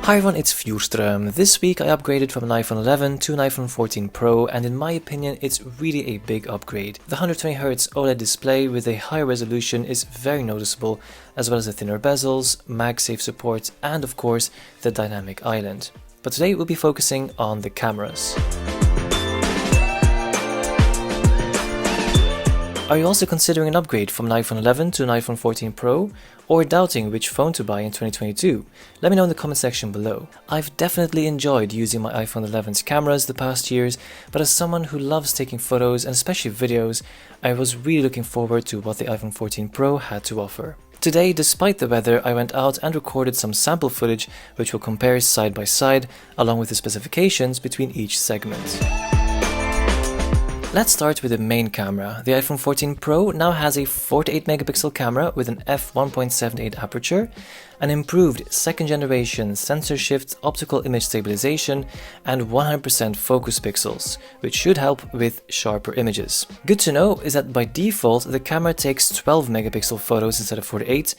Hi everyone, it's Fjordström. This week I upgraded from an iPhone 11 to an iPhone 14 Pro, and in my opinion it's really a big upgrade. The 120Hz OLED display with a higher resolution is very noticeable, as well as the thinner bezels, MagSafe support, and of course the dynamic island. But today we'll be focusing on the cameras. Are you also considering an upgrade from an iPhone 11 to an iPhone 14 Pro, or doubting which phone to buy in 2022? Let me know in the comment section below. I've definitely enjoyed using my iPhone 11's cameras the past years, but as someone who loves taking photos and especially videos, I was really looking forward to what the iPhone 14 Pro had to offer. Today, despite the weather, I went out and recorded some sample footage which will compare side by side, along with the specifications between each segment. Let's start with the main camera. The iPhone 14 Pro now has a 48 megapixel camera with an f1.78 aperture, an improved second generation sensor shift optical image stabilization, and 100% focus pixels, which should help with sharper images. Good to know is that by default the camera takes 12 megapixel photos instead of 48,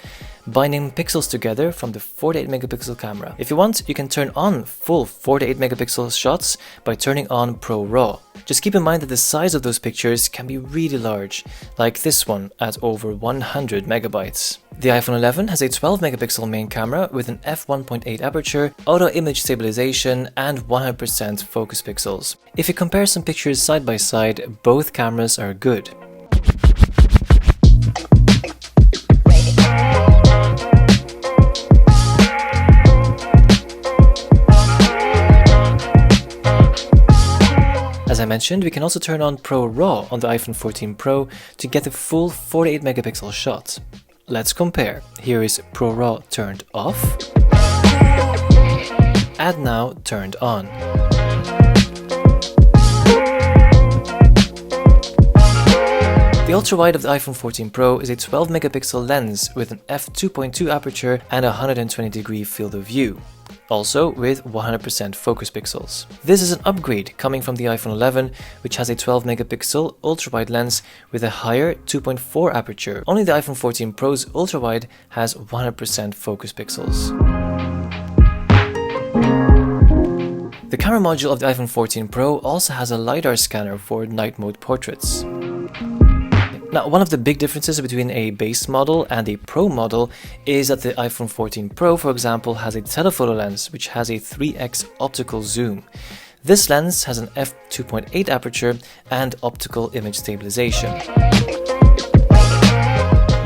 binding pixels together from the 48 megapixel camera. If you want, you can turn on full 48 megapixel shots by turning on ProRAW. Just keep in mind that the size of those pictures can be really large, like this one at over 100 megabytes. The iPhone 11 has a 12 megapixel main camera with an f1.8 aperture, auto image stabilization, and 100% focus pixels. If you compare some pictures side by side, both cameras are good. As I mentioned, we can also turn on ProRAW on the iPhone 14 Pro to get the full 48 megapixel shot. Let's compare. Here is ProRAW turned off, and now turned on. The ultra-wide of the iPhone 14 Pro is a 12 megapixel lens with an f2.2 aperture and a 120 degree field of view, also with 100% focus pixels. This is an upgrade coming from the iPhone 11, which has a 12 megapixel ultra-wide lens with a higher 2.4 aperture. Only the iPhone 14 Pro's ultra-wide has 100% focus pixels. The camera module of the iPhone 14 Pro also has a LiDAR scanner for night mode portraits. Now, one of the big differences between a base model and a Pro model is that the iPhone 14 Pro, for example, has a telephoto lens which has a 3x optical zoom. This lens has an f2.8 aperture and optical image stabilization.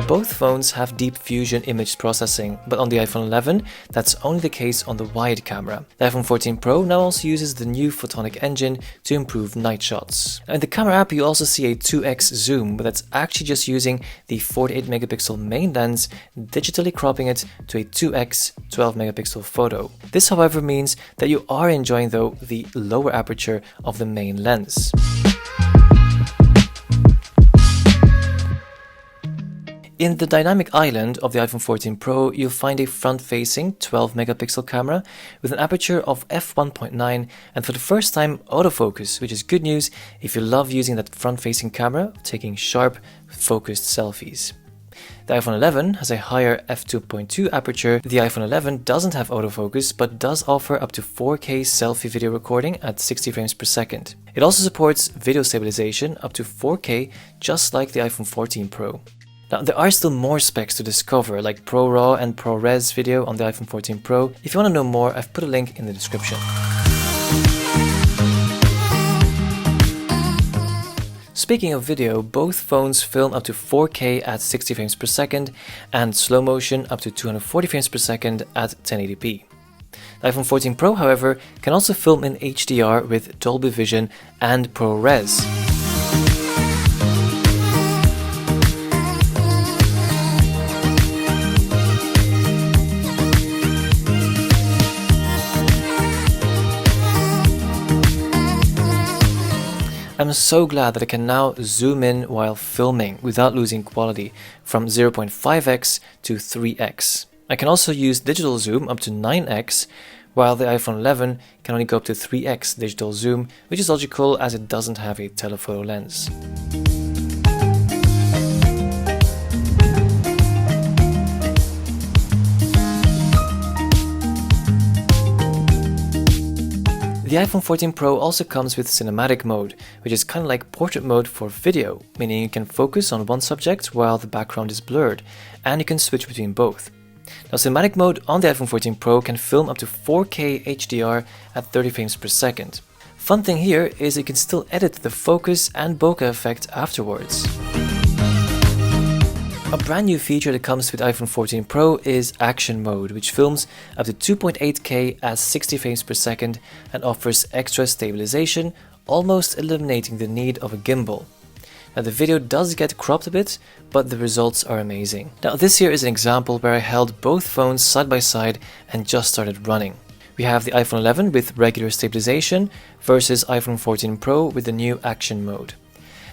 Both phones have deep fusion image processing, but on the iPhone 11, that's only the case on the wide camera. The iPhone 14 Pro now also uses the new Photonic engine to improve night shots. In the camera app, you also see a 2x zoom, but that's actually just using the 48 megapixel main lens, digitally cropping it to a 2x 12 megapixel photo. This, however, means that you are enjoying, though, the lower aperture of the main lens. In the dynamic island of the iPhone 14 Pro, you'll find a front-facing 12 megapixel camera with an aperture of f1.9 and for the first time autofocus, which is good news if you love using that front-facing camera, taking sharp, focused selfies. The iPhone 11 has a higher f2.2 aperture. The iPhone 11 doesn't have autofocus but does offer up to 4K selfie video recording at 60 frames per second. It also supports video stabilization up to 4K, just like the iPhone 14 Pro. Now, there are still more specs to discover, like ProRAW and ProRes video on the iPhone 14 Pro. If you want to know more, I've put a link in the description. Speaking of video, both phones film up to 4K at 60 frames per second and slow motion up to 240 frames per second at 1080p. The iPhone 14 Pro, however, can also film in HDR with Dolby Vision and ProRes. I'm so glad that I can now zoom in while filming without losing quality from 0.5x to 3x. I can also use digital zoom up to 9x, while the iPhone 11 can only go up to 3x digital zoom, which is logical as it doesn't have a telephoto lens. The iPhone 14 Pro also comes with cinematic mode, which is kind of like portrait mode for video, meaning you can focus on one subject while the background is blurred, and you can switch between both. Now, cinematic mode on the iPhone 14 Pro can film up to 4K HDR at 30 frames per second. Fun thing here is you can still edit the focus and bokeh effect afterwards. A brand new feature that comes with iPhone 14 Pro is Action Mode, which films up to 2.8K at 60 frames per second and offers extra stabilization, almost eliminating the need of a gimbal. Now, the video does get cropped a bit, but the results are amazing. Now, this here is an example where I held both phones side by side and just started running. We have the iPhone 11 with regular stabilization versus iPhone 14 Pro with the new Action Mode.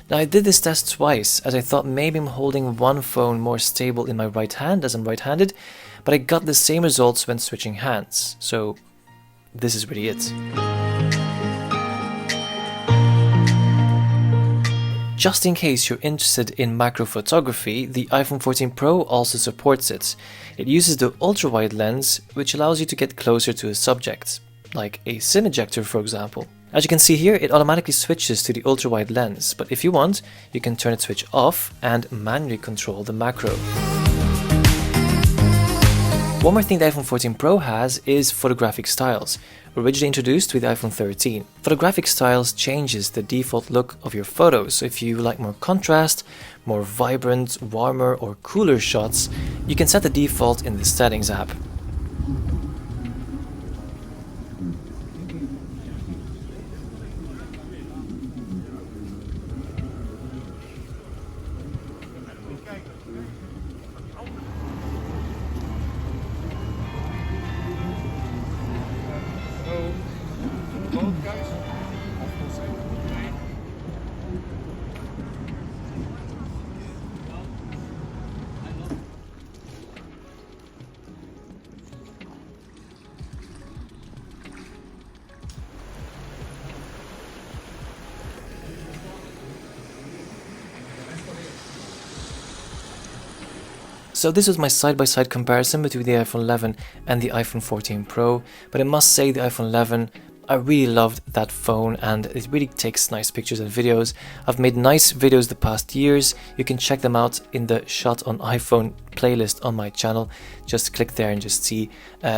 Now, I did this test twice as I thought maybe I'm holding one phone more stable in my right hand as I'm right-handed, but I got the same results when switching hands, so this is really it. Just in case you're interested in macro photography, the iPhone 14 Pro also supports it. It uses the ultra-wide lens, which allows you to get closer to a subject, like a SIM ejector for example. As you can see here, it automatically switches to the ultra-wide lens, but if you want, you can turn the switch off and manually control the macro. One more thing the iPhone 14 Pro has is Photographic Styles, originally introduced with the iPhone 13. Photographic Styles changes the default look of your photos, so if you like more contrast, more vibrant, warmer or cooler shots, you can set the default in the Settings app. So this was my side-by-side comparison between the iPhone 11 and the iPhone 14 Pro, but I must say the iPhone 11, I really loved that phone and it really takes nice pictures and videos. I've made nice videos the past years. You can check them out in the Shot on iPhone playlist on my channel. Just click there and just see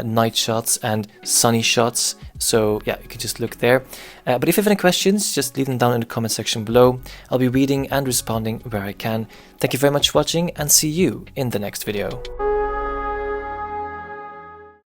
night shots and sunny shots. So yeah, you can just look there. But if you have any questions, just leave them down in the comment section below. I'll be reading and responding where I can. Thank you very much for watching and see you in the next video.